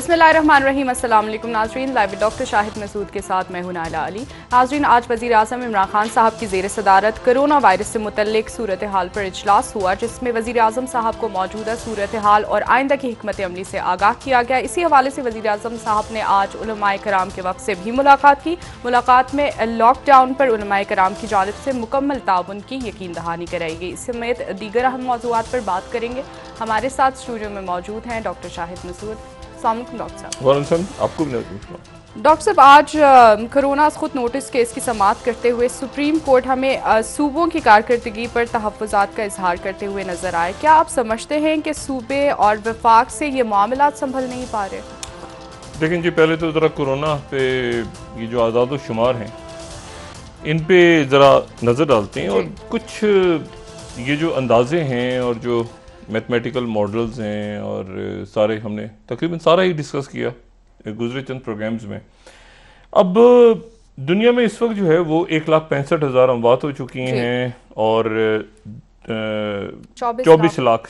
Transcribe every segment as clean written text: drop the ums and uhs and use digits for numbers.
बिस्मिल्लाहिर्रहमानिर्रहीम। अस्सलाम वालेकुम नाज़रीन, लाइव डॉक्टर शाहिद मसूद के साथ मैं हूं नाइला अली। नाज़रीन, आज वज़ीर आज़म इमरान खान साहब की ज़ेर सदारत कोरोना वायरस से मुतल्लिक सूरत हाल पर इजलास हुआ, जिसमें वज़ीर आज़म साहब को मौजूदा सूरत हाल और आइंदा की हिकमत अमली से आगाह किया गया। इसी हवाले से वज़ीर आज़म साहब ने आज उलमाए कराम के वफ़द से भी मुलाकात की। मुलाकात में लॉकडाउन पर उलमाए कराम की जानिब से मुकम्मल ताउन की यकीन दहानी कराई गई। इस समेत दीगर अहम मौज़ूआत पर बात करेंगे। हमारे साथ स्टूडियो में मौजूद हैं डॉक्टर शाहिद मसूद। डॉक्टर साहब, आपको भी डॉक्टर साहब, आज कोरोना खुद नोटिस केस की समाअत करते हुए सुप्रीम कोर्ट हमें सूबों की कारकर्दगी पर तहफ़्फ़ुज़ात का इजहार करते हुए नजर आए। क्या आप समझते हैं कि सूबे और वफाक से ये मामलात संभल नहीं पा रहे? देखें जी, पहले तो ज़रा कोरोना पे ये जो आज़ाद व शुमार हैं इन पे ज़रा नज़र डालते हैं, और कुछ ये जो अंदाजे हैं और जो मैथमेटिकल मॉडल्स हैं और सारे हमने तकरीबन सारा ही डिस्कस किया गुजरे चंद प्रोग्राम्स में। अब दुनिया में इस वक्त जो है वो 1,65,000 अमवात हो चुकी हैं और 24 लाख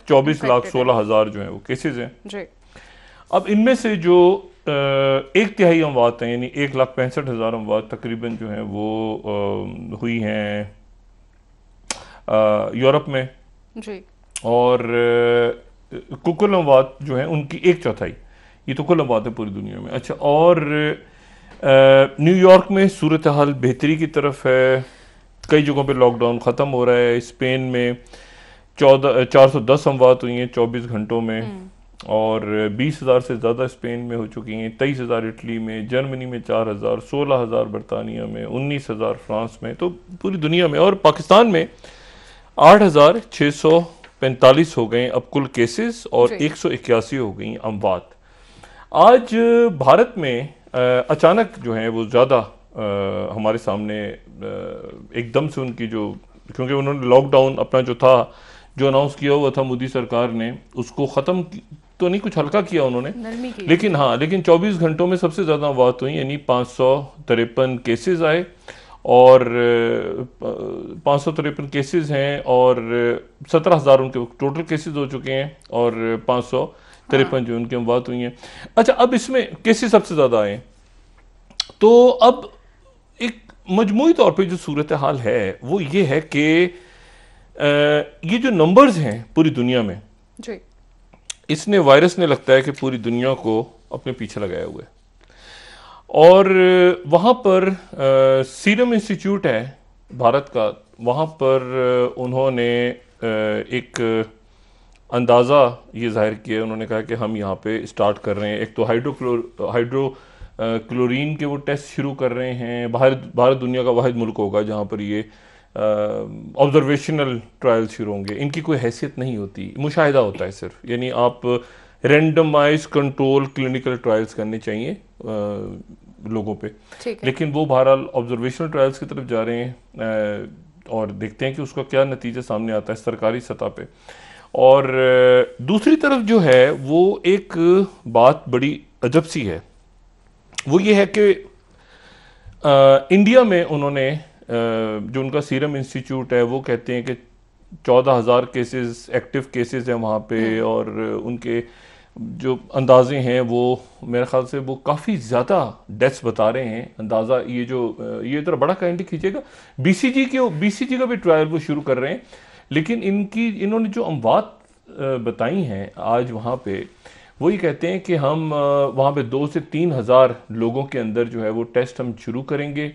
16,000 जो है वो केसेस हैं। अब इनमें से जो 1/3 अमवात हैं, यानी 1,65,000 अमवात तकरीबन जो है वो हुई हैं यूरोप में, और कुल अमवात जो हैं उनकी 1/4, ये तो कुल अमवात है पूरी दुनिया में। अच्छा, और न्यूयॉर्क में सूरत हाल बेहतरी की तरफ है, कई जगहों पे लॉकडाउन ख़त्म हो रहा है। स्पेन में 410 अमवात हुई हैं 24 घंटों में, और 20,000 से ज़्यादा स्पेन में हो चुकी हैं, 23,000 इटली में, जर्मनी में 4,000, 16,000 बरतानिया में, 19,000 फ्रांस में, तो पूरी दुनिया में। और पाकिस्तान में 8,645 हो गए अब कुल केसेस और 181 हो गई अमवात। आज भारत में अचानक जो है वो ज़्यादा हमारे सामने एकदम से उनकी जो, क्योंकि उन्होंने लॉकडाउन अपना जो था, जो अनाउंस किया हुआ था मोदी सरकार ने, उसको ख़त्म तो नहीं, कुछ हल्का किया उन्होंने, लेकिन 24 घंटों में सबसे ज़्यादा अमवात हुई, यानी 553 केसेस आए, और 553 केसेस हैं और 17,000 उनके टोटल केसेस हो चुके हैं, और 553 जो उनकी अमवात हुई हैं। अच्छा, अब इसमें केसेस सबसे ज़्यादा आए, तो अब एक मजमूई तौर पे जो सूरत हाल है वो ये है कि ये जो नंबर्स हैं पूरी दुनिया में, इसने वायरस ने लगता है कि पूरी दुनिया को अपने पीछे लगाया हुआ है। और वहाँ पर सीरम इंस्टीट्यूट है भारत का, वहाँ पर उन्होंने एक अंदाज़ा ये जाहिर किया। उन्होंने कहा कि हम यहाँ पे स्टार्ट कर रहे हैं, एक तो हाइड्रोक्लोरीन के वो टेस्ट शुरू कर रहे हैं। भारत दुनिया का वाहिद मुल्क होगा जहाँ पर ये ऑब्जर्वेशनल ट्रायल शुरू होंगे। इनकी कोई हैसियत नहीं होती, मुशाहिदा होता है सिर्फ, यानी आप रेंडमाइज कंट्रोल क्लिनिकल ट्रायल्स करने चाहिए लोगों पे, लेकिन वो बहरहाल ऑब्जर्वेशनल ट्रायल्स की तरफ जा रहे हैं, और देखते हैं कि उसका क्या नतीजा सामने आता है सरकारी सतह पे। और दूसरी तरफ जो है वो एक बात बड़ी अजब सी है, वो ये है कि इंडिया में उन्होंने जो उनका सीरम इंस्टीट्यूट है वो कहते हैं कि 14,000 केसेस एक्टिव केसेस हैं वहाँ पे, और उनके जो अंदाजे हैं वो मेरे ख्याल से वो काफ़ी ज़्यादा डेथ्स बता रहे हैं। अंदाज़ा ये जो ये इतना बड़ा काइंडली खींचेगा, बीसीजी का भी ट्रायल वो शुरू कर रहे हैं, लेकिन इन्होंने जो अमवात बताई हैं आज वहाँ पे, वो ये कहते हैं कि हम वहाँ पे 2 से 3 हज़ार लोगों के अंदर जो है वो टेस्ट हम शुरू करेंगे,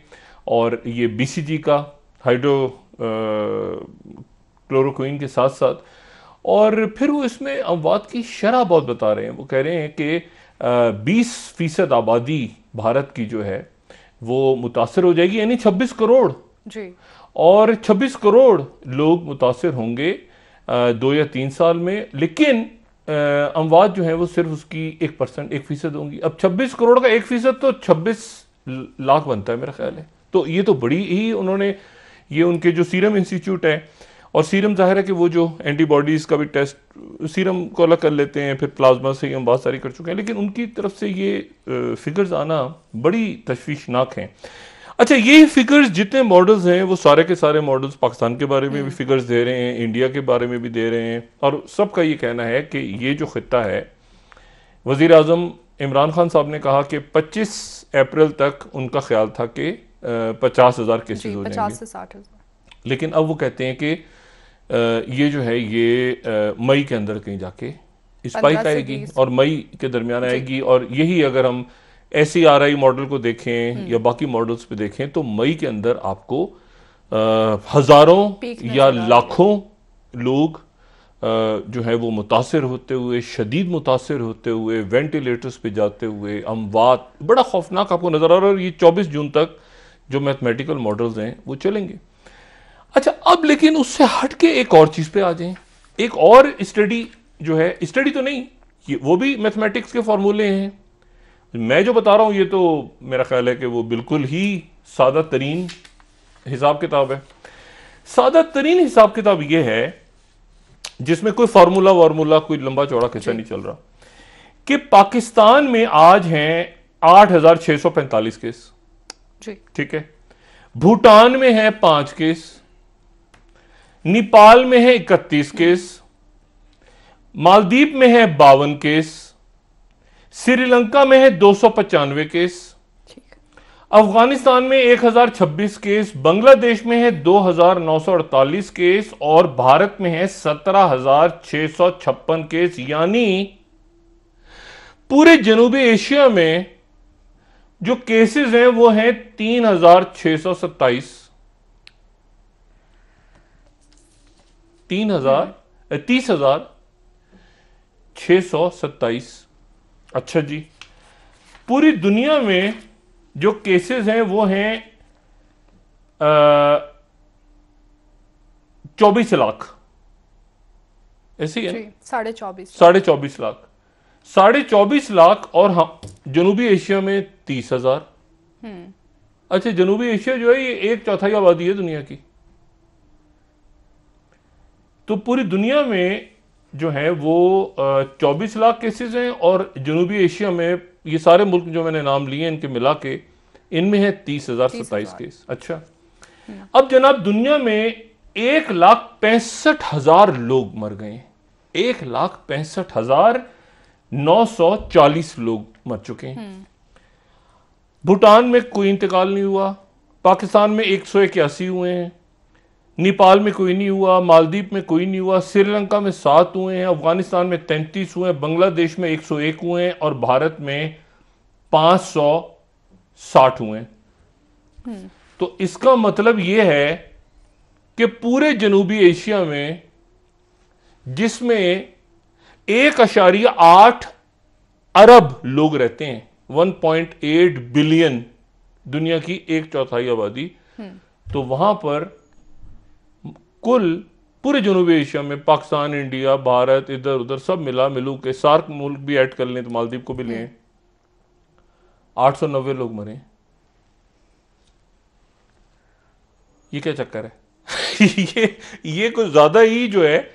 और ये बीसीजी का हाइड्रो क्लोरोक्विन के साथ साथ, और फिर वो इसमें अमवात की शरह बहुत बता रहे हैं। वो कह रहे हैं कि 20% आबादी भारत की जो है वो मुतासर हो जाएगी, यानी 26 करोड़ और 26 करोड़ लोग मुतासर होंगे 2 या 3 साल में, लेकिन अमवात जो है वो सिर्फ उसकी 1% होंगी। अब 26 करोड़ का 1% तो 26 लाख बनता है मेरा ख्याल है। तो ये तो बड़ी ही उन्होंने, ये उनके जो सीरम इंस्टीट्यूट है, और सीरम जाहिर है कि वो जो एंटीबॉडीज़ का भी टेस्ट सीरम को अलग कर लेते हैं, फिर प्लाज्मा से ही हम बात सारी कर चुके हैं, लेकिन उनकी तरफ से ये फिगर्स आना बड़ी तशवीशनाक हैं। अच्छा, ये फिगर्स जितने मॉडल्स हैं वो सारे के सारे मॉडल्स पाकिस्तान के बारे में भी फिगर्स दे रहे हैं, इंडिया के बारे में भी दे रहे हैं, और सबका ये कहना है कि ये जो खित्ता है, वज़ीर आज़म इमरान खान साहब ने कहा कि 25 अप्रैल तक उनका ख्याल था कि 50,000 केसेस हो 50 जाएंगे, से 60,000। लेकिन अब वो कहते हैं कि ये जो है ये मई के अंदर कहीं जाके स्पाइक 15 से आएगी 20। और मई के दरमियान आएगी। और यही अगर हम SCRI मॉडल को देखें या बाकी मॉडल्स पे देखें तो मई के अंदर आपको हजारों पीक या नजर आ रही है। लाखों लोग जो है वो मुतासिर होते हुए, शदीद मुतासिर होते हुए, वेंटिलेटर्स पे जाते हुए, अमवात, बड़ा खौफनाक आपको नजर आ रहा है। और ये 24 जून तक जो मैथमेटिकल मॉडल्स हैं वो चलेंगे। अच्छा, अब लेकिन उससे हट के एक और चीज पे आ जाएं। एक और स्टडी जो है, स्टडी तो नहीं, ये वो भी मैथमेटिक्स के फॉर्मूले हैं। मैं जो बता रहा हूं ये तो मेरा ख्याल है कि वो बिल्कुल ही सादा तरीन हिसाब किताब है। सादा तरीन हिसाब किताब ये है जिसमें कोई फार्मूला वार्मूला कोई लंबा चौड़ा किस्सा नहीं चल रहा, कि पाकिस्तान में आज हैं 8,645 केस, जी ठीक है। भूटान में है 5 केस, नेपाल में है 31 केस, मालदीव में है 52 केस, श्रीलंका में है 295 केस, ठीक है। अफगानिस्तान में 1026 केस, बांग्लादेश में है 2,948 केस और भारत में है 17,656 केस। यानी पूरे जनूबी एशिया में जो केसेस हैं वो हैं 3,627। 30,627। अच्छा जी, पूरी दुनिया में जो केसेस हैं वो हैं 24 लाख, ऐसे ही है, 24.5 24.5 लाख, 24.5 लाख। और हाँ, जनूबी एशिया में 30,000। अच्छा, जनूबी एशिया जो है ये 1/4 आबादी है दुनिया की। तो पूरी दुनिया में जो है वो 24 लाख केसेस हैं और जनूबी एशिया में ये सारे मुल्क जो मैंने नाम लिए इनके मिला के इनमें है 30,027 केस। अच्छा, अब जनाब दुनिया में 1,65,000 लोग मर गए। 1,65,940 लोग मर चुके हैं। भूटान में कोई इंतकाल नहीं हुआ, पाकिस्तान में 181 हुए हैं, नेपाल में कोई नहीं हुआ, मालदीव में कोई नहीं हुआ, श्रीलंका में 7 हुए हैं, अफगानिस्तान में 33 हुए हैं, बांग्लादेश में 101 हुए हैं और भारत में 560 हुए हैं। तो इसका मतलब यह है कि पूरे जनूबी एशिया में, जिसमें 1.8 अरब लोग रहते हैं, 1.8 बिलियन दुनिया की 1/4 आबादी, तो वहां पर कुल पूरे जनूबी एशिया में पाकिस्तान, इंडिया, भारत, इधर उधर सब मिला मिलू के, सार्क मुल्क भी ऐड कर लें तो मालदीव को भी लें, 890 लोग मरे। ये क्या चक्कर है? ये कुछ ज्यादा ही जो है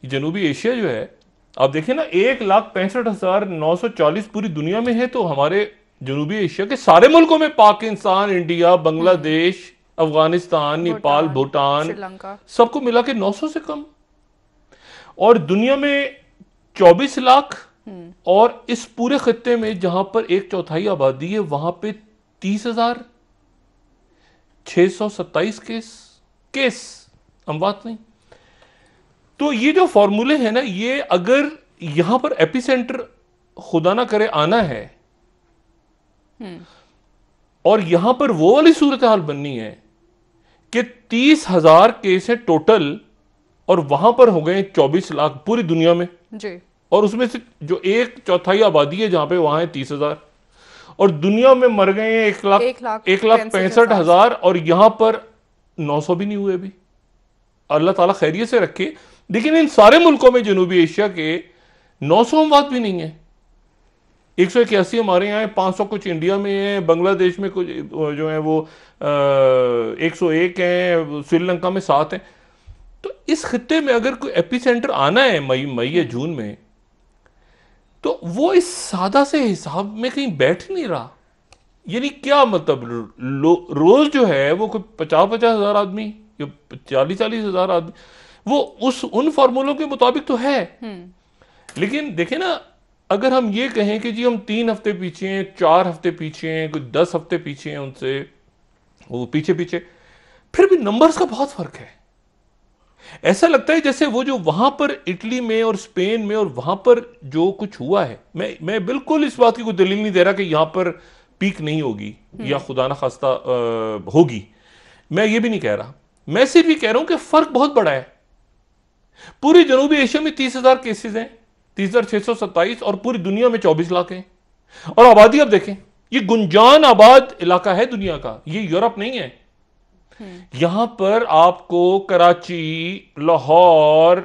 जनूबी एशिया जो है, आप देखिए ना, 1,65,940 पूरी दुनिया में है, तो हमारे जनूबी एशिया के सारे मुल्कों में, पाकिस्तान, इंडिया, बांग्लादेश, अफगानिस्तान, नेपाल, भूटान, श्रीलंका, सबको मिला के 900 से कम। और दुनिया में 24 लाख और इस पूरे खत्ते में जहां पर 1/4 आबादी है वहां पे 30,627 केस अमवात नहीं। तो ये जो फॉर्मूले हैं ना, ये अगर यहां पर एपिसेंटर खुदा ना करे आना है और यहां पर वो वाली सूरत हाल बननी है कि 30,000 केस है टोटल और वहां पर हो गए 24 लाख पूरी दुनिया में जी, और उसमें से जो 1/4 आबादी है जहां पे वहां है 30,000 और दुनिया में मर गए हैं 1,65,000 और यहां पर 900 भी नहीं हुए अभी। अल्लाह ताला खैरियत से रखे। लेकिन इन सारे मुल्कों में जनूबी एशिया के 900 अमवात भी नहीं है। 181 हमारे यहाँ है, 500 कुछ इंडिया में है, बांग्लादेश में कुछ जो है वो 101 है, श्रीलंका में 7 है। तो इस खित्ते में अगर कोई एपिसेंटर आना है मई या जून में, तो वो इस सादा से हिसाब में कहीं बैठ नहीं रहा। यानी क्या मतलब, रोज जो है वो कोई 50,000 हजार आदमी या 40,000 हजार आदमी, वो उन फॉर्मूलों के मुताबिक तो है। लेकिन देखे ना, अगर हम ये कहें कि जी हम 3 हफ्ते पीछे हैं, 4 हफ्ते पीछे हैं, कुछ 10 हफ्ते पीछे हैं उनसे, वो पीछे पीछे, फिर भी नंबर्स का बहुत फर्क है। ऐसा लगता है जैसे वो जो वहां पर इटली में और स्पेन में और वहां पर जो कुछ हुआ है, मैं बिल्कुल इस बात की कोई दलील नहीं दे रहा कि यहां पर पीक नहीं होगी या खुदा ना खास्ता होगी, मैं ये भी नहीं कह रहा। मैं सिर्फ ये कह रहा हूं कि फर्क बहुत बड़ा है। पूरी जनूबी एशिया में 30,000 केसेस हैं, 30,627, और पूरी दुनिया में 24 लाख हैं। और आबादी आप देखें, ये गुंजान आबाद इलाका है दुनिया का, ये यूरोप नहीं है। यहां पर आपको कराची, लाहौर,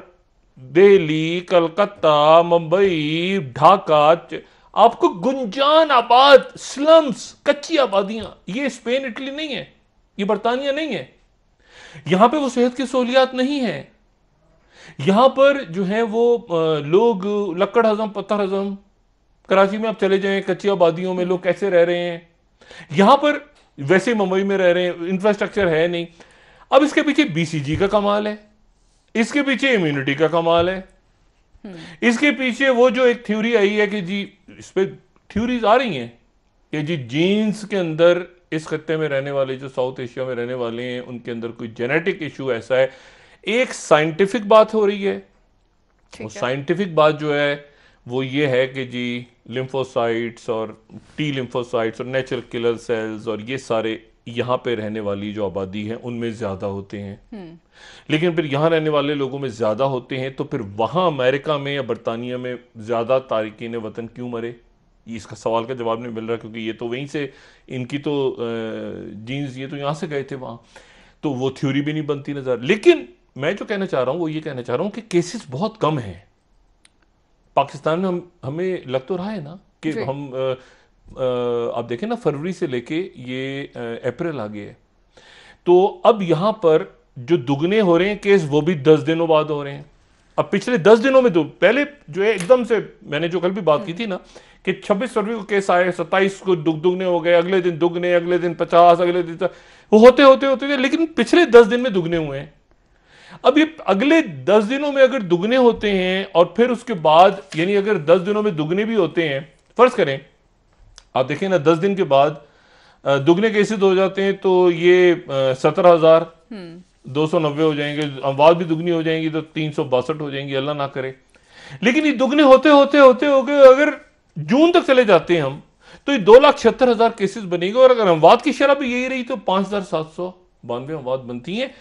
दिल्ली, कलकत्ता, मुंबई, ढाका, आपको गुंजान आबाद स्लम्स, कच्ची आबादियां, ये स्पेन इटली नहीं है, ये बर्तानिया नहीं है। यहां पे वो सेहत की सहूलियात नहीं है। यहां पर जो है वो लोग लकड़ हजम, पत्थर हजम, कराची में आप चले जाएं, कच्ची आबादियों में लोग कैसे रह रहे हैं। यहां पर वैसे मुंबई में रह रहे हैं, इंफ्रास्ट्रक्चर है नहीं। अब इसके पीछे बीसीजी का कमाल है, इसके पीछे इम्यूनिटी का कमाल है, इसके पीछे वो जो एक थ्योरी आई है कि जी, इस पे थ्योरीज आ रही हैं कि जी जीन्स के अंदर इस खत्ते में रहने वाले, जो साउथ एशिया में रहने वाले हैं, उनके अंदर कोई जेनेटिक इशू ऐसा है। एक साइंटिफिक बात हो रही है। वो साइंटिफिक बात जो है वो ये है कि जी लिम्फोसाइट्स और टी लिम्फोसाइट्स और नेचुरल किलर सेल्स और ये सारे यहाँ पे रहने वाली जो आबादी है उनमें ज़्यादा होते हैं। लेकिन फिर यहाँ रहने वाले लोगों में ज़्यादा होते हैं, तो फिर वहाँ अमेरिका में या बरतानिया में ज़्यादा तारिकीन वतन क्यों मरे? इसका सवाल का जवाब नहीं मिल रहा, क्योंकि ये तो वहीं से इनकी तो जीन्स, ये तो यहाँ से गए थे वहाँ, तो वो थ्योरी भी नहीं बनती नज़र। लेकिन मैं जो कहना चाह रहा हूँ वो ये कहना चाह रहा हूँ कि केसेस बहुत कम हैं पाकिस्तान में। हमें लग तो रहा है ना कि हम आप देखें ना, फरवरी से लेके ये अप्रैल आ गया है, तो अब यहां पर जो दुगने हो रहे हैं केस, वो भी 10 दिनों बाद हो रहे हैं। अब पिछले 10 दिनों में तो पहले जो है एकदम से, मैंने जो कल भी बात की थी ना कि 26 फरवरी को केस आए, 27 को दुगने हो गए, अगले दिन दुगने, अगले दिन 50, अगले दिन वो होते होते होते थे, लेकिन पिछले 10 दिन में दुगने हुए हैं। अब ये अगले 10 दिनों में अगर दुगने होते हैं और फिर उसके बाद, यानी अगर 10 दिनों में दुगने भी होते हैं, फर्ज करें आप देखें ना, 10 दिन के बाद दुगने केसेस हो जाते हैं, तो ये 17,290 हो जाएंगे। अमवात भी दुगनी हो जाएंगी तो 362 हो जाएंगी, अल्लाह ना करे। लेकिन ये दुगने होते होते होते हो गए, अगर जून तक चले जाते हैं हम, तो ये 2,76,000 केसेस बनेंगे। और अगर अमवात की शरह भी यही रही तो 5,792 अमवात बनती हैं।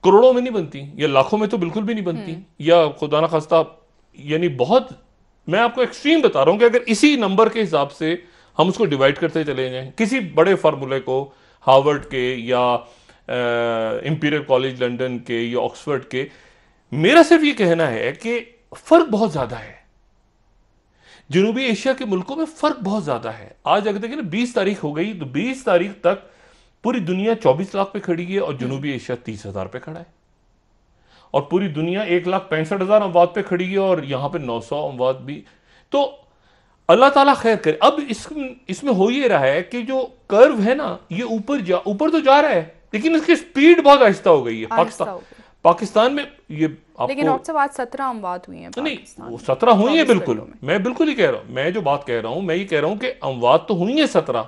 करोड़ों में नहीं बनती, या लाखों में तो बिल्कुल भी नहीं बनती, या खुदा ना खास्ता, यानी बहुत, मैं आपको एक्सट्रीम बता रहा हूं कि अगर इसी नंबर के हिसाब से हम उसको डिवाइड करते चले जाएं, किसी बड़े फार्मूले को, हार्वर्ड के या इंपीरियल कॉलेज लंदन के या ऑक्सफोर्ड के, मेरा सिर्फ ये कहना है कि फर्क बहुत ज्यादा है। जनूबी एशिया के मुल्कों में फर्क बहुत ज्यादा है। आज अगर देखें ना, 20 तारीख हो गई, तो 20 तारीख तक पूरी दुनिया 24 लाख पे खड़ी है और जनूबी एशिया 30,000 पे खड़ा है। और पूरी दुनिया 1,65,000 अमवात पे खड़ी है और यहां पे 900 अमवात भी। तो अल्लाह ताला खैर करे। अब इसमें हो ये रहा है कि जो कर्व है ना, ये ऊपर तो जा रहा है, लेकिन इसकी स्पीड बहुत आहिस्ता हो गई है। पाकिस्तान में ये आपको, लेकिन आपसे बात 17 अमवात हुई हैं नहीं, वो 17 हुई है बिल्कुल, मैं बिल्कुल ही कह रहा हूं, मैं जो बात कह रहा हूं, मैं ये कह रहा हूं कि अमवात तो हुई है 17,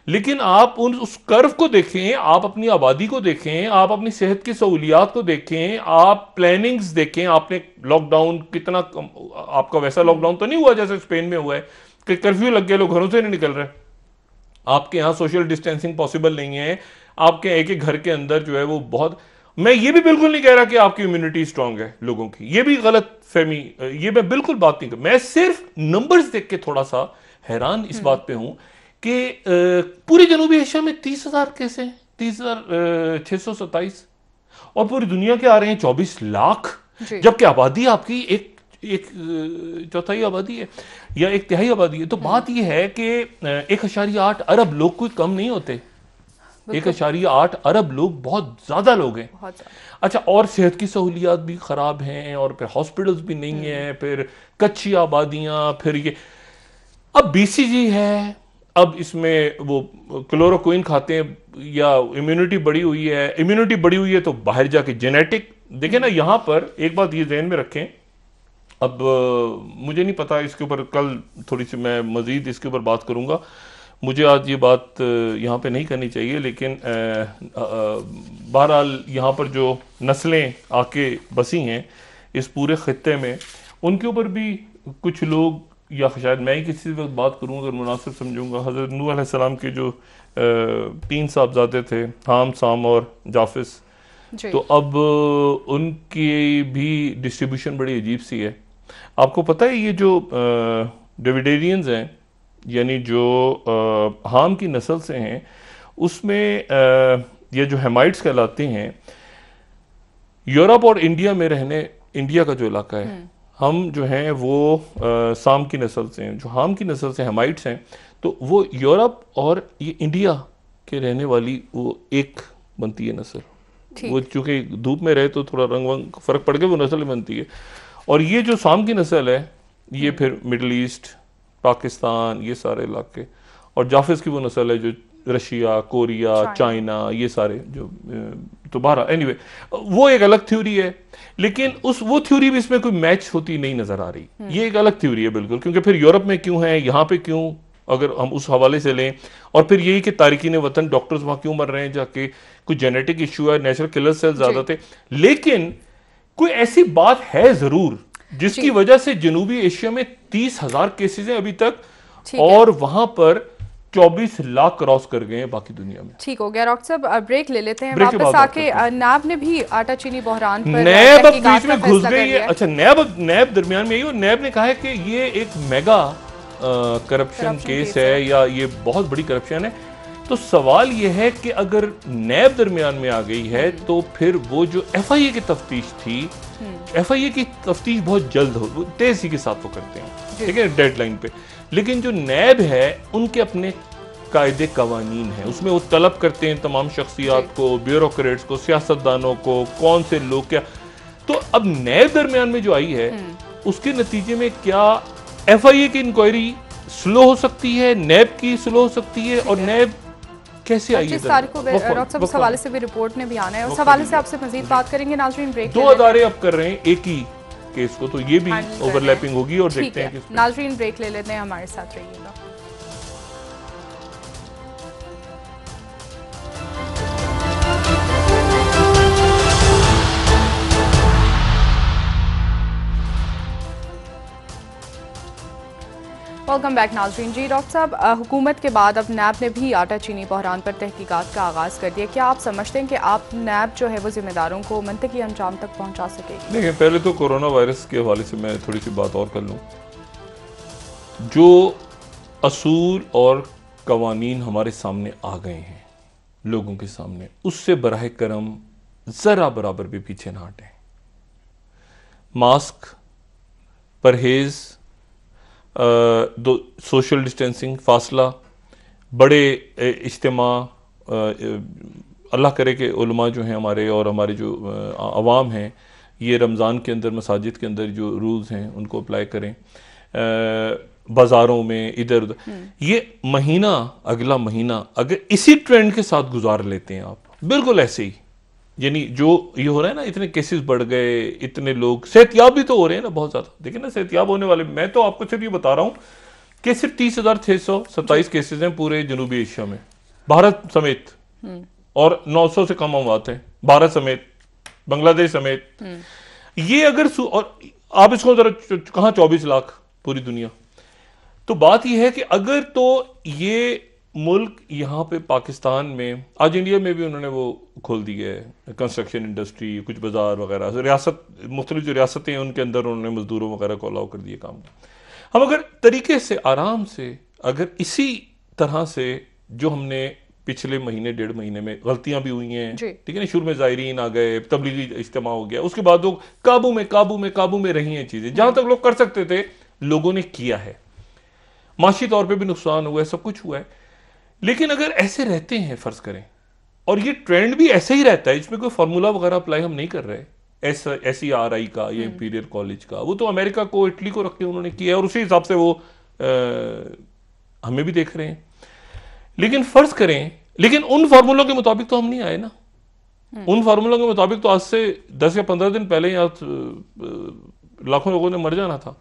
लेकिन आप उस कर्व को देखें, आप अपनी आबादी को देखें, आप अपनी सेहत की सहूलियात को देखें, आप प्लानिंग्स देखें। आपने लॉकडाउन कितना, आपका वैसा लॉकडाउन तो नहीं हुआ जैसे स्पेन में हुआ है कि कर्फ्यू लग गया, लोग घरों से नहीं निकल रहे। आपके यहाँ सोशल डिस्टेंसिंग पॉसिबल नहीं है, आपके एक एक घर के अंदर जो है वो बहुत। मैं ये भी बिल्कुल नहीं कह रहा कि आपकी इम्यूनिटी स्ट्रांग है लोगों की, ये भी गलत फहमी, ये मैं बिल्कुल बात नहीं कर। मैं सिर्फ नंबर्स देख के थोड़ा सा हैरान इस बात पे हूं कि पूरी जनूबी एशिया में 30,000 केस हैं, 30,627, और पूरी दुनिया के आ रहे हैं 24 लाख, जबकि आबादी आपकी एक चौथाई आबादी है या एक तिहाई आबादी है। तो बात यह है कि 1.8 अरब लोग कोई कम नहीं होते। 1.8 अरब लोग बहुत ज्यादा लोग हैं। अच्छा, और सेहत की सहूलियात भी खराब हैं, और फिर हॉस्पिटल्स भी नहीं है, फिर कच्ची आबादियां, फिर ये अब बीसीजी है, अब इसमें वो क्लोरोक्विन खाते हैं, या इम्यूनिटी बढ़ी हुई है। इम्यूनिटी बढ़ी हुई है तो बाहर जाके जेनेटिक देखें ना। यहां पर एक बात ये ध्यान में रखें, अब मुझे नहीं पता, इसके ऊपर कल थोड़ी सी मैं मज़ीद इसके ऊपर बात करूँगा। मुझे आज ये बात यहाँ पे नहीं करनी चाहिए, लेकिन बहरहाल यहाँ पर जो नस्लें आके बसी हैं इस पूरे खित्ते में, उनके ऊपर भी कुछ लोग, या शायद मैं ही किसी वक्त बात करूँ अगर मुनासिब समझूंगा, हज़रत नूह अलैहिस्सलाम के जो 3 साहबजादे थे, हाम, साम और जाफिस, तो अब उनकी भी डिस्ट्रीब्यूशन बड़ी अजीब सी है। आपको पता है ये जो डेविडेरियंस हैं, यानी जो हाम की नस्ल से हैं, उसमें ये जो हेमाइट्स कहलाते हैं, यूरोप और इंडिया में रहने, इंडिया का जो इलाका है, हम जो हैं वो साम की नस्ल से हैं। जो हाम की नस्ल से हेमाइट्स हैं, तो वो यूरोप और ये इंडिया के रहने वाली वो एक बनती है नस्ल। वो चूंकि धूप में रहे तो थोड़ा रंग वंग फर्क पड़ के वो नस्ल बनती है। और ये जो साम की नस्ल है, ये फिर मिडल ईस्ट, पाकिस्तान, ये सारे इलाके, और जाफिस की वो नस्ल है जो रशिया, कोरिया, चाइना, ये सारे जो, तो बारह, एनीवे वो एक अलग थ्योरी है, लेकिन वो थ्योरी भी इसमें कोई मैच होती नहीं नजर आ रही। ये एक अलग थ्योरी है बिल्कुल, क्योंकि फिर यूरोप में क्यों है, यहाँ पे क्यों, अगर हम उस हवाले से लें, और फिर यही कि तारिकीन वतन डॉक्टर्स वहां क्यों मर रहे हैं जाके, कोई जेनेटिक इशू है, नेचुरल किलर सेल ज्यादा थे। लेकिन कोई ऐसी बात है जरूर जिसकी वजह से जनूबी एशिया में 30,000 केसेस हैं अभी तक, और वहां पर 24 लाख क्रॉस कर गए हैं बाकी दुनिया में। ठीक हो गया डॉक्टर साहब, ब्रेक ले लेते हैं। वापस आके नैब ने भी आटा चीनी बहरान पर नैब अब बीच में घुस गई है। अच्छा, नैब दरमियान में, और नैब ने कहा है कि ये एक मेगा करप्शन केस है, या ये बहुत बड़ी करप्शन है। तो सवाल ये है कि अगर नैब दरमियान में आ गई है, तो फिर वो जो FIA की तफ्तीश थी, FIA की तफ्तीश बहुत जल्द हो, तेजी के साथ वो करते हैं, ठीक है, डेडलाइन पे। लेकिन जो नैब है, उनके अपने कायदे कवानीन है, उसमें वो तलब करते हैं तमाम शख्सियात को, ब्यूरोक्रेट्स को, सियासतदानों को, कौन से लोग क्या। तो अब नैब दरमियान में जो आई है, उसके नतीजे में क्या FIA की इंक्वायरी स्लो हो सकती है, नैब की स्लो हो सकती है, और नैब कैसे आई है? 25 तारीख को डॉक्टर साहब उस हवाले से भी रिपोर्ट में भी आना है, उस हवाले से आपसे मजीद बात करेंगे। नाजरीन, ब्रेक 2 अदारे अब कर रहे हैं एक ही केस को, तो ये भी ओवरलैपिंग होगी, और देखते हैं। नाजरीन, ब्रेक ले लेते हैं, हमारे साथ रहिएगा। वेलकम बैक नाजरीन। जी डॉक्टर साहब, हुकूमत के बाद अब नैब ने भी आटा चीनी बहरान पर तहकीकात का आगाज़ कर दिया। क्या आप समझते हैं कि आप नैब जो है वो जिम्मेदारों को मंतकी अंजाम तक पहुंचा सकेगी? देखिए, पहले तो कोरोना वायरस के हवाले से मैं थोड़ी सी बात और कर लूँ। जो असूल और कवानीन हमारे सामने आ गए हैं लोगों के सामने, उससे बराह करम ज़रा बराबर भी पीछे ना हटें। मास्क, परहेज़, सोशल डिस्टेंसिंग, फासला, बड़े इज्तिमा, अल्लाह करे कि उलमा जो हैं हमारे, और हमारे जो अवाम हैं, ये रमज़ान के अंदर मसाजिद के अंदर जो रूल्स हैं उनको अप्लाई करें। बाज़ारों में इधर उधर, ये महीना, अगला महीना अगर इसी ट्रेंड के साथ गुजार लेते हैं आप, बिल्कुल ऐसे ही, यानी जो ये हो रहा है ना, इतने केसेस बढ़ गए, इतने लोग सेहतियाब भी तो हो रहे हैं ना बहुत ज्यादा। देखिए ना, सेहतियाब होने वाले, मैं तो आपको सिर्फ ये बता रहा हूँ कि सिर्फ 30,627 केसेस हैं पूरे जनूबी एशिया में, भारत समेत, और 900 से कम अमवात हैं, भारत समेत, बांग्लादेश समेत। ये अगर, और आप इसको जरा कहाँ 24 लाख पूरी दुनिया। तो बात यह है कि अगर तो ये मुल्क यहाँ पे पाकिस्तान में, आज इंडिया में भी उन्होंने वो खोल दी है कंस्ट्रक्शन इंडस्ट्री, कुछ बाजार वगैरह, रियासत, मुख्तलिफ जो रियासतें हैं उनके अंदर उन्होंने मजदूरों वगैरह को अलाउ कर दिए काम। हम अगर तरीके से, आराम से, अगर इसी तरह से, जो हमने पिछले महीने 1.5 महीने में गलतियां भी हुई हैं, ठीक है ना, शुरू में ज़ायरीन आ गए, तबलीगी इज्तिमा हो गया, उसके बाद लोग काबू में रही हैं चीजें, जहां तक लोग कर सकते थे लोगों ने किया है। माशी तौर पर भी नुकसान हुआ है, सब कुछ हुआ है। लेकिन अगर ऐसे रहते हैं, फर्ज करें, और ये ट्रेंड भी ऐसे ही रहता है, इसमें कोई फार्मूला वगैरह अप्लाई हम नहीं कर रहे, SERI का, ये इंपीरियल कॉलेज का, वो तो अमेरिका को, इटली को रख के उन्होंने किया है, और उसी हिसाब से वो हमें भी देख रहे हैं। लेकिन फर्ज करें, लेकिन उन फार्मूलों के मुताबिक तो हम नहीं आए ना। उन फार्मूलों के मुताबिक तो आज से 10 या 15 दिन पहले, या लाखों लोगों ने मर जाना था,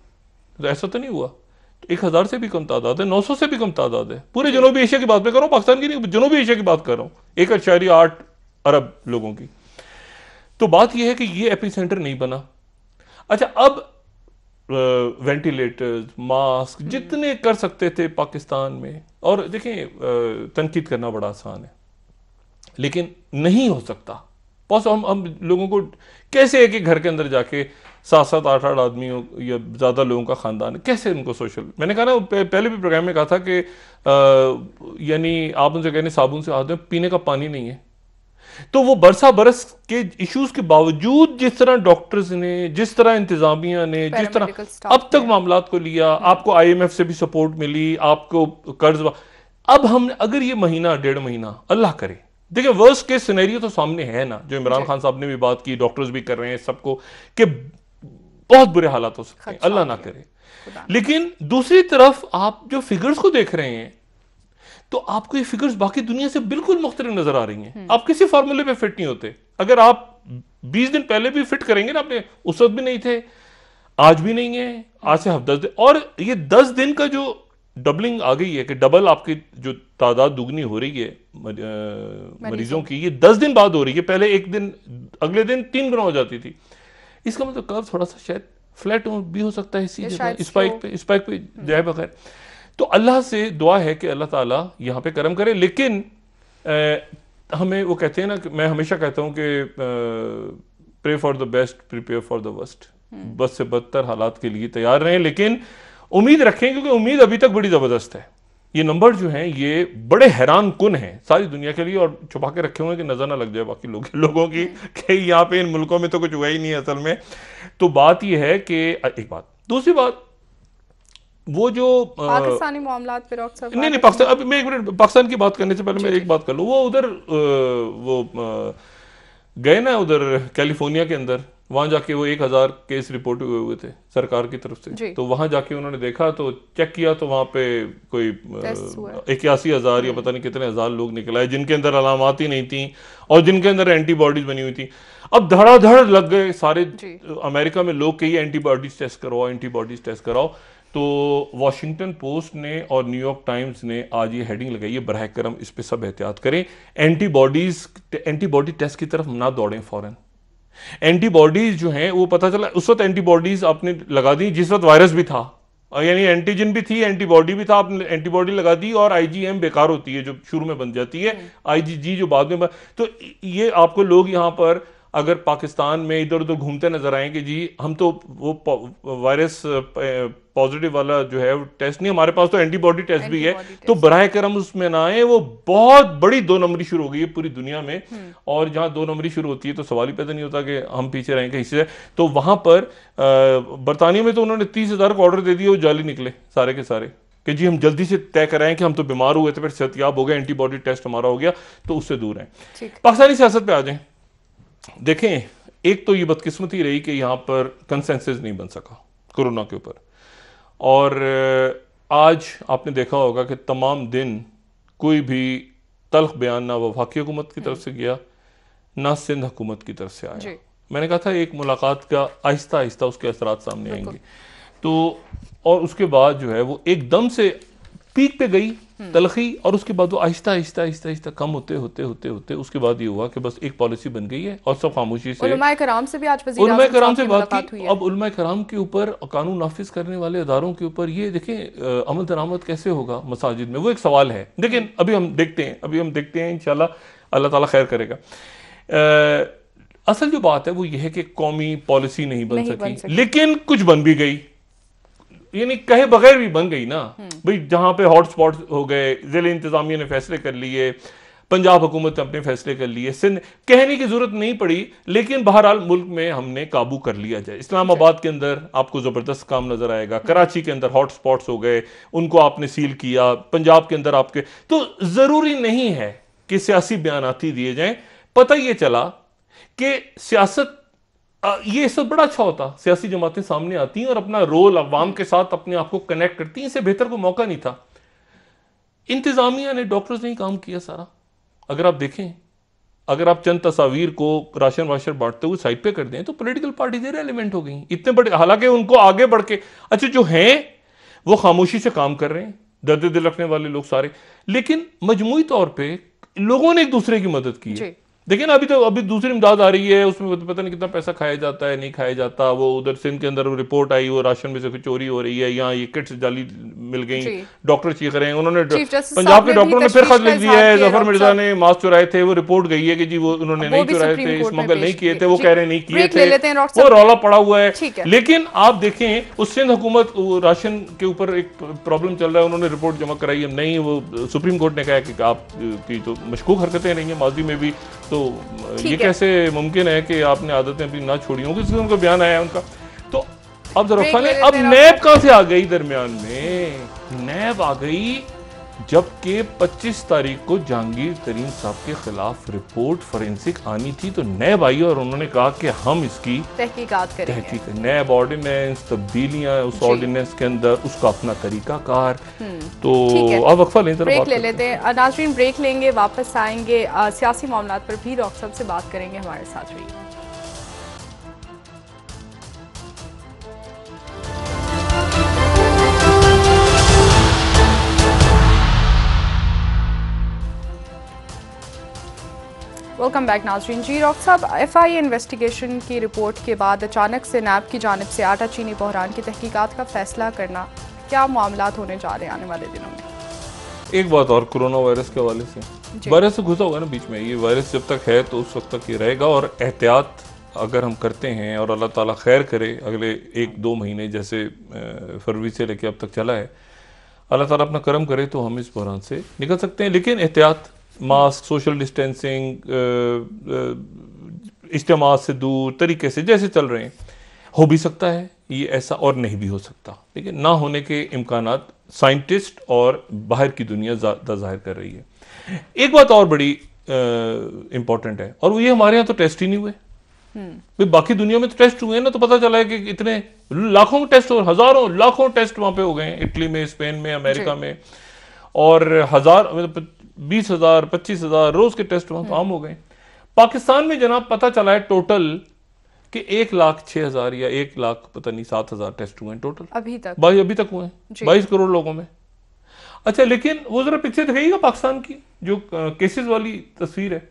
तो ऐसा तो नहीं हुआ। तो 1000 से भी कम तादाद है, 900 से भी कम तादाद है। पूरे जनूबी एशिया की बात मैं कर रहा हूँ, पाकिस्तान की नहीं, जनूबी एशिया की बात कर रहा हूँ, 1.8 अरब लोगों की। तो बात यह है कि ये एपी सेंटर नहीं बना। अच्छा, अब वेंटिलेटर्स, मास्क जितने कर सकते थे पाकिस्तान में, और देखें तनकीद करना बड़ा आसान है, लेकिन नहीं हो सकता। बस हम लोगों को कैसे एक एक घर के अंदर जाके 7-7, 8-8 आदमियों या ज़्यादा लोगों का ख़ानदान है, कैसे उनको सोशल, मैंने कहा ना पहले भी प्रोग्राम में कहा था कि यानी आप उनसे कहने साबुन से हाथ धोएं, पीने का पानी नहीं है। तो वो बरसा बरस के इश्यूज के बावजूद जिस तरह डॉक्टर्स ने, जिस तरह इंतजामिया ने, जिस तरह अब तक मामलात को लिया, आपको IMF से भी सपोर्ट मिली, आपको कर्ज, अब हम अगर ये महीना 1.5 महीना अल्लाह करे, देखिए वर्स्ट केस सिनेरियो तो सामने है ना, जो इमरान खान साहब ने भी बात की, डॉक्टर्स भी कर रहे हैं सबको, कि बहुत बुरे हालात हो सकते हैं, अल्लाह ना करे। लेकिन दूसरी तरफ आप जो फिगर्स को देख रहे हैं, तो आपको ये फिगर्स बाकी दुनिया से बिल्कुल मुख्तलिफ नजर आ रही हैं। आप किसी फार्मूले पे फिट नहीं होते। अगर आप 20 दिन पहले भी फिट करेंगे ना, आपने उस वक्त भी नहीं थे, आज भी नहीं है, आज से 10 दिन, और ये 10 दिन का जो डबलिंग आ गई है कि डबल आपकी जो तादाद दुगनी हो रही है मरीजों की, ये 10 दिन बाद हो रही है। पहले एक दिन, अगले दिन 3 गुना हो जाती थी। इसका मतलब कर्व थोड़ा सा शायद फ्लैट भी हो सकता है, इसी जगह स्पाइक पे जाए बगैर। तो अल्लाह से दुआ है कि अल्लाह ताला यहाँ पे करम करे। लेकिन हमें वो कहते हैं ना, कि मैं हमेशा कहता हूँ कि pray for the best, prepare for the worst. बस से बदतर हालात के लिए तैयार रहें, लेकिन उम्मीद रखें, क्योंकि उम्मीद अभी तक बड़ी जबरदस्त है। ये नंबर जो हैं ये बड़े हैरान कुन हैं सारी दुनिया के लिए, और छुपा के रखे हुए हैं कि नजर ना लग जाए बाकी लोगों की कि यहाँ पे इन मुल्कों में तो कुछ हुआ ही नहीं है असल में। तो बात ये है कि एक बात, दूसरी बात, वो जो पाकिस्तानी मामलात पे डॉक्टर साहब, नहीं पाकिस्तान, अब मैं एक मिनट, पाकिस्तान की बात करने से पहले मैं एक बात कर लूँ। वो उधर वो गए ना उधर कैलिफोर्निया के अंदर, वहां जाके वो 1000 केस रिपोर्ट हुए थे सरकार की तरफ से। तो वहां जाके उन्होंने देखा, तो चेक किया, तो वहां पे कोई 81,000 या पता नहीं कितने हजार लोग निकल आए जिनके अंदर अलामात ही नहीं थी और जिनके अंदर एंटीबॉडीज बनी हुई थी। अब धड़ाधड़ लग गए सारे अमेरिका में लोग कि एंटीबॉडीज टेस्ट करवाओ, एंटीबॉडीज टेस्ट कराओ। तो वॉशिंगटन पोस्ट ने और न्यूयॉर्क टाइम्स ने आज ये हेडिंग लगाई है, बराह करम इस पे सब एहतियात करें, एंटीबॉडी टेस्ट की तरफ ना दौड़ें फौरन। एंटीबॉडीज जो हैं वो पता चला उस वक्त एंटीबॉडीज आपने लगा दी जिस वक्त वायरस भी था, यानी एंटीजन भी थी, एंटीबॉडी भी था, आपने एंटीबॉडी लगा दी, और IgM बेकार होती है जो शुरू में बन जाती है, IgG जो बाद में तो ये आपको लोग यहां पर अगर पाकिस्तान में इधर उधर घूमते नजर आए कि जी हम तो वो वायरस पॉजिटिव वाला जो है टेस्ट नहीं, हमारे पास तो एंटीबॉडी टेस्ट भी है, तो बराए करम उसमें ना आए। वो बहुत बड़ी 2 नंबरी शुरू हो गई है पूरी दुनिया में, और जहां 2 नंबरी शुरू होती है तो सवाल ही पैदा नहीं होता कि हम पीछे रहेंगे इससे। तो वहां पर बरतानिया में तो उन्होंने 30,000 का ऑर्डर दे दिया, वो जाली निकले सारे के सारे कि जी हम जल्दी से तय कराएं कि हम तो बीमार हुए थे, फिर सेहतयाब हो गए, एंटीबॉडी टेस्ट हमारा हो गया, तो उससे दूर हैं। पाकिस्तानी सियासत पे आ जाएं। देखें, एक तो ये बदकिस्मती रही कि यहां पर कंसेंसस नहीं बन सका कोरोना के ऊपर, और आज आपने देखा होगा कि तमाम दिन कोई भी तल्ख बयान ना वफाकी हुकूमत की तरफ से गया, ना सिंध हुकूमत की तरफ से आया। मैंने कहा था एक मुलाकात का आहिस्ता आहिस्ता उसके असरात सामने आएंगे, तो और उसके बाद जो है वो एकदम से पीक पे गई तलखी, और उसके बाद वो आहिस्ता आहिस्ता आहिस्ता आहिस्ता कम होते होते होते होते उसके बाद ये हुआ कि बस एक पॉलिसी बन गई है और सब खामोशी से। उलमाए कराम से भी आज उलमाए कराम से बात की। अब उलमाए कराम के ऊपर, कानून नाफिज करने वाले अदारों के ऊपर ये देखें अमल दरामद कैसे होगा मसाजिद में, वो एक सवाल है। लेकिन अभी हम देखते हैं इंशाल्लाह अल्लाह ताला खैर करेगा। असल जो बात है वो ये है कि कौमी पॉलिसी नहीं बन सकी, लेकिन कुछ बन भी गई, यानी कहे बगैर भी बन गई ना भाई। जहां पे हॉटस्पॉट हो गए, जिले इंतजामिया ने फैसले कर लिए, पंजाब हुकूमत ने अपने फैसले कर लिए, सिंध कहने की जरूरत नहीं पड़ी, लेकिन बहरहाल मुल्क में हमने काबू कर लिया जाए। इस्लामाबाद के अंदर आपको जबरदस्त काम नजर आएगा, कराची के अंदर हॉटस्पॉट्स हो गए, उनको आपने सील किया, पंजाब के अंदर आपके, तो जरूरी नहीं है कि सियासी बयानाती दिए जाएं। पता यह चला कि सियासत ये सब बड़ा अच्छा होता, सियासी जमातें सामने आती हैं और अपना रोल अवाम के साथ अपने आप को कनेक्ट करती हैं, इससे बेहतर कोई मौका नहीं था। इंतजामिया ने, डॉक्टर्स ने ही काम किया सारा। अगर आप देखें अगर आप चंद तस्वीर को राशन वाशन बांटते हुए साइड पे कर दें तो पॉलिटिकल पार्टी इरेलेवेंट हो गई इतने बड़े, हालांकि उनको आगे बढ़ के, अच्छा जो हैं वो खामोशी से काम कर रहे हैं, दर्द दिल रखने वाले लोग सारे, लेकिन मजमूई तौर पे लोगों ने एक दूसरे की मदद की है। देखिए ना, अभी दूसरी इमदाद आ रही है, उसमें पता नहीं कितना पैसा खाया जाता है, नहीं खाया जाता। वो उधर सिंध के अंदर रिपोर्ट आई, वो राशन में से कुछ चोरी हो रही है, यहाँ ये किट्स जाली मिल गई, डॉक्टर चीख रहे हैं। उन्होंने पंजाब के डॉक्टरों ने फिर खत लिख दिया है, जफर मिर्जा ने मास्क चुराए थे, वो रिपोर्ट गई है कि जी वो उन्होंने नहीं चुराए थे, स्मगल नहीं किए थे, वो कह रहे नहीं किए थे, वो रौला पड़ा हुआ है। लेकिन आप देखें उस सिंध हुकूमत राशन के ऊपर एक प्रॉब्लम चल रहा है, उन्होंने रिपोर्ट जमा कराई है, नहीं वो सुप्रीम कोर्ट ने कहा कि आपकी तो मशकूक हरकतें रही हैं माजी में भी, तो ये कैसे मुमकिन है कि आपने आदतें अपनी ना छोड़ी होंगी, इसलिए उनका बयान आया उनका। तो अब जरा अब नैब कहां से आ गई दरमियान में? नैब आ गई जबकि 25 तारीख को जहांगीर तरीन साहब के खिलाफ रिपोर्ट फोरेंसिक आनी थी, तो नैब आई और उन्होंने कहा कि हम इसकी तहकीकात करेंगे। नैब ऑर्डिनेंस, तब्दीलियां उस ऑर्डिनेंस के अंदर, उसका अपना तरीकाकार। तो अब वक्फा लें, ब्रेक ले लेते हैं नाज़रीन, ब्रेक लेंगे, वापस आएंगे, सियासी मामलात पर भी डॉक्टर साहब से बात करेंगे, हमारे साथ रहिए। वेलकम बैक नाज़रीन। जी डॉक्टर साहब, FIA इन्वेस्टिगेशन की रिपोर्ट के बाद अचानक से नैब की जानिब से आटा चीनी बहरान की तहकीकात का फैसला करना, क्या मामलात होने जा रहे हैं आने वाले दिनों में? एक बात और, कोरोना वायरस के हवाले से, वायरस से घुसा होगा ना बीच में, ये वायरस जब तक है तो उस वक्त तक ये रहेगा, और एहतियात अगर हम करते हैं और अल्लाह ताला खैर करे अगले 1-2 महीने जैसे फरवरी से लेकर अब तक चला है, अल्लाह ताला अपना करम करे तो हम इस बहरान से निकल सकते हैं। लेकिन एहतियात, मास्क, सोशल डिस्टेंसिंग, इज्तिमा से दूर तरीके से जैसे चल रहे हैं, हो भी सकता है ये ऐसा और नहीं भी हो सकता, लेकिन ना होने के इम्कानात साइंटिस्ट और बाहर की दुनिया जाहिर कर रही है। एक बात और बड़ी इंपॉर्टेंट है, और वो ये, हमारे यहाँ तो टेस्ट ही नहीं हुए। बाकी दुनिया में तो टेस्ट हुए ना, तो पता चला है कि इतने लाखों टेस्ट और हजारों लाखों टेस्ट वहां पे हो गए, इटली में, स्पेन में, अमेरिका में, और 20,000 25,000 रोज के टेस्ट वहां आम हो गए। पाकिस्तान में जनाब पता चला है टोटल कि 1,06,000 या 1,00,000 पता नहीं 7,000 टेस्ट हुए हैं टोटल अभी तक हुए हैं 22 करोड़ लोगों में। अच्छा, लेकिन वो जरा पिक्चर दिखाइएगा पाकिस्तान की, जो केसेस वाली तस्वीर है,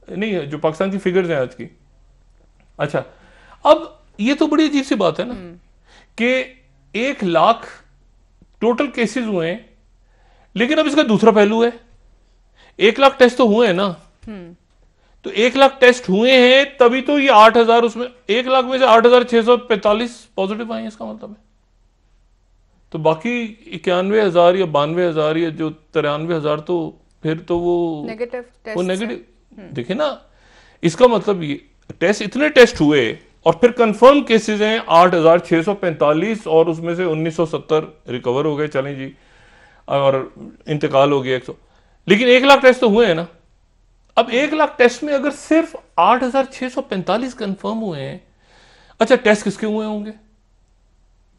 नहीं है जो पाकिस्तान की फिगर्स हैं आज की। अच्छा, अब ये तो बड़ी अजीब सी बात है ना कि 1,00,000 टोटल केसेस हुए हैं, लेकिन अब इसका दूसरा पहलू है, 1,00,000 टेस्ट तो हुए हैं ना, तो 1,00,000 टेस्ट हुए हैं तभी तो ये 8,000, उसमें 1,00,000 में से 8,645 पॉजिटिव आए हैं, इसका मतलब है। तो बाकी 91,000 या 92,000 या जो 93,000 तो फिर तो वो नेगेटिव देखिए ना, इसका मतलब ये टेस्ट, इतने टेस्ट हुए और फिर कंफर्म केसेस हैं 8,645 और उसमें से 1,970 रिकवर हो गए, चलें जी, और इंतकाल हो गया 100, लेकिन 1,00,000 टेस्ट तो हुए हैं ना। अब 1,00,000 टेस्ट में अगर सिर्फ 8,645 कंफर्म हुए हैं, अच्छा टेस्ट किसके हुए होंगे?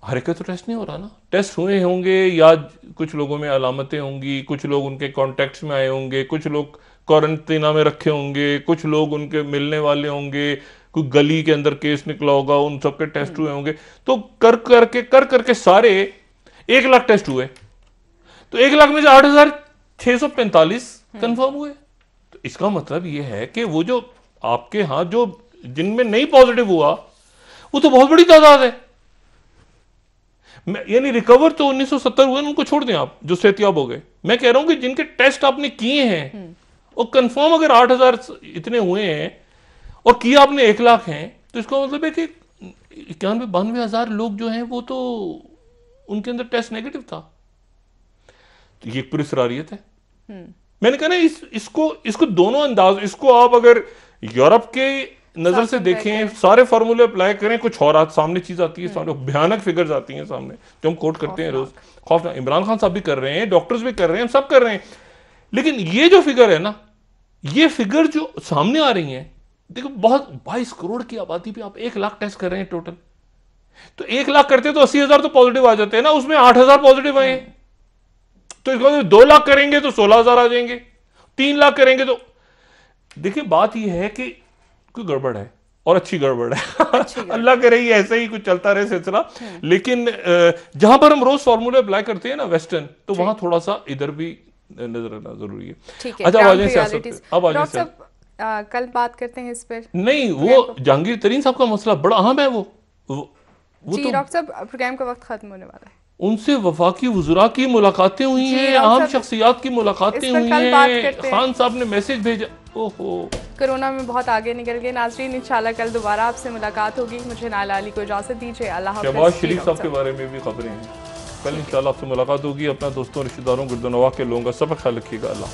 हर एक तो टेस्ट नहीं हो रहा ना, टेस्ट हुए होंगे या कुछ लोगों में अलामतें होंगी, कुछ लोग उनके कॉन्टेक्ट्स में आए होंगे, कुछ लोग क्वारंटीना में रखे होंगे, कुछ लोग उनके मिलने वाले होंगे, कोई गली के अंदर केस निकला होगा, उन सबके टेस्ट हुए होंगे। तो कर करके सारे 1,00,000 टेस्ट हुए, तो 1,00,000 में से 8,645 कंफर्म हुए। तो इसका मतलब यह है कि वो जो आपके यहां जो जिनमें नहीं पॉजिटिव हुआ वो तो बहुत बड़ी तादाद है। यानी रिकवर तो 1,970 हुए, उनको छोड़ दें आप जो सेहतियाब हो गए। मैं कह रहा हूं कि जिनके टेस्ट आपने किए हैं और कंफर्म अगर 8,000 इतने हुए हैं और किया आपने 1,00,000 हैं, तो इसका मतलब है कि 91-92,000 लोग जो हैं वो तो उनके अंदर टेस्ट नेगेटिव था। तो ये पूरी सरारियत है। मैंने कहा ना, इसको दोनों अंदाज, इसको आप अगर यूरोप के नजर से देखें, सारे फॉर्मूले अप्लाई करें, कुछ और सामने चीज आती है, सामने भयानक फिगर्स आती हैं सामने, जो हम कोट करते हैं रोज। खौफनाक, इमरान खान साहब भी कर रहे हैं, डॉक्टर्स भी कर रहे हैं, हम सब कर रहे हैं। लेकिन ये जो फिगर है ना, ये फिगर जो सामने आ रही है, देखो बहुत 22 करोड़ की आबादी पे आप 1,00,000 टेस्ट कर रहे हैं टोटल, तो 1,00,000 करते तो 80,000 तो पॉजिटिव आ जाते हैं ना, उसमें 8,000 पॉजिटिव आए। तो इसका 2,00,000 करेंगे तो 16,000 आ जाएंगे, 3,00,000 करेंगे तो देखिए बात यह है कि कोई गड़बड़ है और अच्छी गड़बड़ है। अल्लाह करे ये ऐसे ही कुछ चलता रहे सिलसिला। लेकिन जहां पर हम रोज फार्मूला अप्लाई करते हैं ना वेस्टर्न, तो वहां थोड़ा सा इधर भी नजर आना जरूरी है। अच्छा, अब आ जाए सियासत पे। अब आ जाए डॉक्टर साहब कल बात करते हैं इस पर। नहीं, वो जहांगीर तरीन साहब का मसला बड़ा अहम है। वो जी तो डॉक्टर साहब प्रोग्राम का वक्त खत्म होने वाला है। उनसे वफाकी वुज़रा की मुलाकातें हुई हैं, अहम शख्सियात की मुलाकातें हुई हैं, खान साहब ने मैसेज भेजा। ओहो, कोरोना में बहुत आगे निकल गए। नाज़रीन इंशाल्लाह कल दोबारा आपसे मुलाकात होगी। मुझे नाला अली को इजाज़त दीजिए। अल्लाह हाफ़िज़। शहबाज शरीफ साहब के बारे में भी खबरें हैं। कल इंशाल्लाह आपसे मुलाकात होगी। अपना दोस्तों, रिश्तेदारों, गुर्दनवाह के लोगों का सब ख्याल रखिएगा। अल्लाह।